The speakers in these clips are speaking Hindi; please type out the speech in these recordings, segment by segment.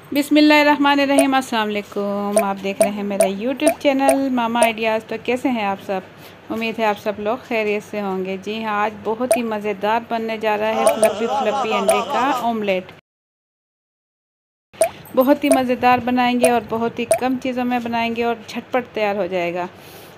बिस्मिल्लाहिर्रहमानिर्रहीम। अस्सलाम वालेकुम। आप देख रहे हैं मेरा यूट्यूब चैनल मामा आइडियाज़। तो कैसे हैं आप सब? उम्मीद है आप सब लोग खैरियत से होंगे। जी हाँ, आज बहुत ही मज़ेदार बनने जा रहा है फ्लफ़ी फ्लफ़ी अंडे का ऑमलेट। बहुत ही मज़ेदार बनाएंगे और बहुत ही कम चीज़ों में बनाएंगे और झटपट तैयार हो जाएगा।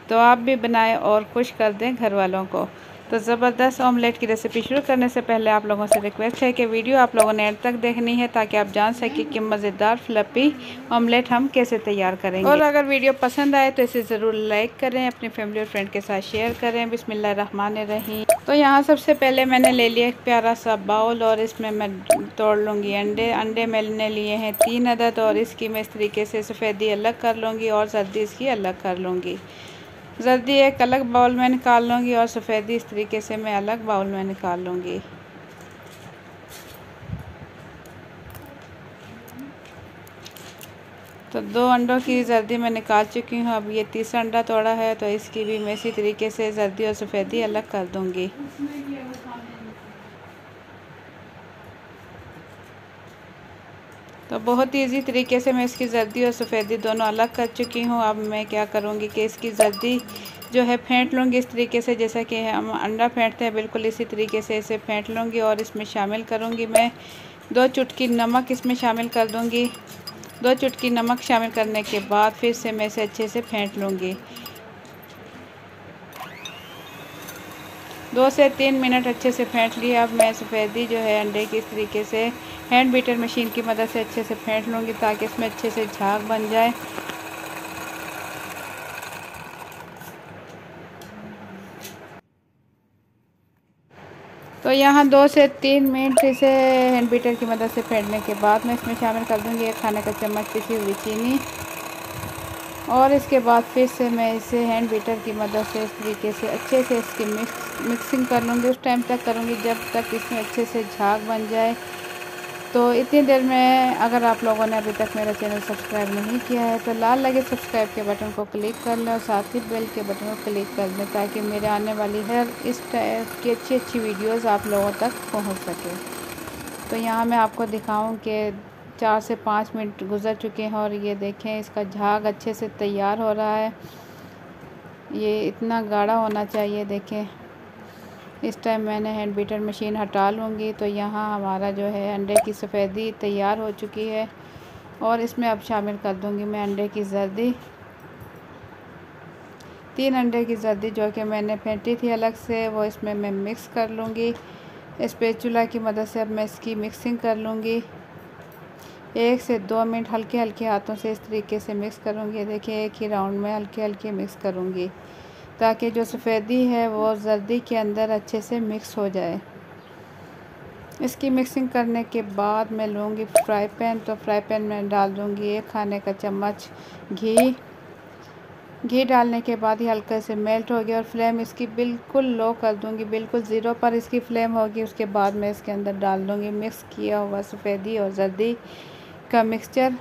तो आप भी बनाएं और खुश कर दें घर वालों को। तो ज़बरदस्त ऑमलेट की रेसिपी शुरू करने से पहले आप लोगों से रिक्वेस्ट है कि वीडियो आप लोगों ने एंड तक देखनी है, ताकि आप जान सकें कि मज़ेदार फ्लफ़ी ऑमलेट हम कैसे तैयार करेंगे। और अगर वीडियो पसंद आए तो इसे ज़रूर लाइक करें, अपनी फैमिली और फ्रेंड के साथ शेयर करें। बिस्मिल्लाहिर्रहमानिर्रहीम। तो यहाँ सबसे पहले मैंने ले लिया एक प्यारा सा बाउल और इसमें मैं तोड़ लूँगी अंडे मैंने लिए हैं 3 अदद, और इसकी मैं इस तरीके से सफ़ेदी अलग कर लूँगी और जर्दी इसकी अलग कर लूँगी। जर्दी एक अलग बाउल में निकाल लूँगी और सफ़ेदी इस तरीके से मैं अलग बाउल में निकाल लूँगी। तो 2 अंडों की जर्दी मैं निकाल चुकी हूँ। अब ये तीसरा अंडा तोड़ा है तो इसकी भी मैं इसी तरीके से जर्दी और सफ़ेदी अलग कर दूँगी। तो बहुत ही इजी तरीके से मैं इसकी जर्दी और सफ़ेदी दोनों अलग कर चुकी हूँ। अब मैं क्या करूँगी कि इसकी जर्दी जो है फेंट लूँगी इस तरीके से, जैसा कि हम अंडा फेंटते हैं बिल्कुल इसी तरीके से इसे फेंट लूँगी। और इसमें शामिल करूँगी मैं 2 चुटकी नमक इसमें शामिल कर दूँगी। 2 चुटकी नमक शामिल करने के बाद फिर से मैं इसे अच्छे से फेंट लूँगी। 2 से 3 मिनट अच्छे से फेंट लिया। अब मैं सफ़ेदी जो है अंडे की इस तरीके से हैंड बीटर मशीन की मदद से अच्छे से फेंट लूँगी, ताकि इसमें अच्छे से झाग बन जाए। तो यहाँ 2 से 3 मिनट इसे हैंड बीटर की मदद से फेंटने के बाद मैं इसमें शामिल कर दूँगी 1 खाने का चम्मच पिसी हुई चीनी। और इसके बाद फिर से मैं इसे हैंड बीटर की मदद से इस तरीके से अच्छे से इसकी मिक्सिंग कर लूँगी। उस टाइम तक करूँगी जब तक इसमें अच्छे से झाग बन जाए। तो इतनी देर में अगर आप लोगों ने अभी तक मेरा चैनल सब्सक्राइब नहीं किया है तो लाल लगे सब्सक्राइब के बटन को क्लिक कर लें और साथ ही बेल के बटन को क्लिक कर दें, ताकि मेरे आने वाली हर इस टाइप की अच्छी वीडियोस आप लोगों तक पहुंच सके। तो यहाँ मैं आपको दिखाऊं कि 4 से 5 मिनट गुजर चुके हैं और ये देखें इसका झाग अच्छे से तैयार हो रहा है। ये इतना गाढ़ा होना चाहिए। देखें इस टाइम मैंने हैंड बीटर मशीन हटा लूँगी। तो यहाँ हमारा जो है अंडे की सफ़ेदी तैयार हो चुकी है और इसमें अब शामिल कर दूँगी मैं अंडे की जर्दी। 3 अंडे की जर्दी जो कि मैंने फेंटी थी अलग से, वो इसमें मैं मिक्स कर लूँगी। स्पैचुला की मदद से अब मैं इसकी मिक्सिंग कर लूँगी। 1 से 2 मिनट हल्के हल्के हाथों से इस तरीके से मिक्स करूँगी। देखिए एक ही राउंड में हल्के हल्के मिक्स करूँगी, ताकि जो सफ़ेदी है वो जर्दी के अंदर अच्छे से मिक्स हो जाए। इसकी मिक्सिंग करने के बाद मैं लूँगी फ्राई पैन। तो फ्राई पैन में डाल दूँगी 1 खाने का चम्मच घी डालने के बाद ही हल्के से मेल्ट हो गया और फ्लेम इसकी बिल्कुल लो कर दूँगी, बिल्कुल ज़ीरो पर इसकी फ्लेम होगी। उसके बाद मैं इसके अंदर डाल दूँगी मिक्स किया हुआ सफ़ेदी और जर्दी का मिक्सचर।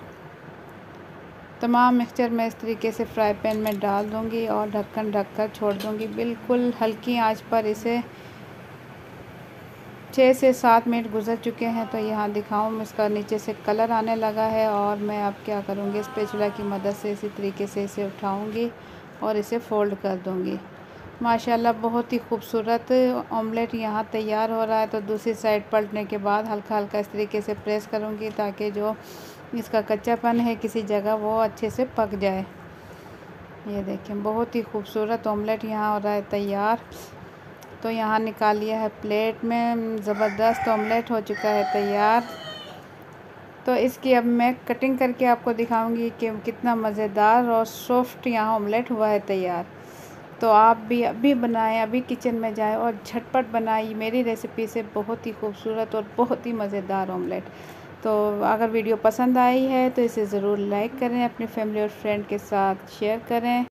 तमाम मिक्सचर मैं इस तरीके से फ्राई पैन में डाल दूँगी और ढक्कन ढक कर छोड़ दूँगी बिल्कुल हल्की आंच पर। इसे 6 से 7 मिनट गुजर चुके हैं। तो यहाँ दिखाऊँ इसका नीचे से कलर आने लगा है और मैं अब क्या करूँगी, स्पैचुला की मदद से इसी तरीके से इसे उठाऊँगी और इसे फ़ोल्ड कर दूँगी। माशाल्लाह बहुत ही खूबसूरत ऑमलेट यहाँ तैयार हो रहा है। तो दूसरी साइड पलटने के बाद हल्का हल्का इस तरीके से प्रेस करूँगी, ताकि जो इसका कच्चापन है किसी जगह वो अच्छे से पक जाए। ये देखें बहुत ही खूबसूरत ऑमलेट यहाँ हो रहा है तैयार। तो यहाँ निकाल लिया है प्लेट में। ज़बरदस्त ऑमलेट हो चुका है तैयार। तो इसकी अब मैं कटिंग करके आपको दिखाऊंगी कि कितना मज़ेदार और सॉफ्ट यहाँ ऑमलेट हुआ है तैयार। तो आप भी अभी बनाएं, अभी किचन में जाएं और झटपट बनाएं मेरी रेसिपी से बहुत ही खूबसूरत और बहुत ही मज़ेदार ऑमलेट। तो अगर वीडियो पसंद आई है तो इसे ज़रूर लाइक करें, अपनी फैमिली और फ्रेंड के साथ शेयर करें।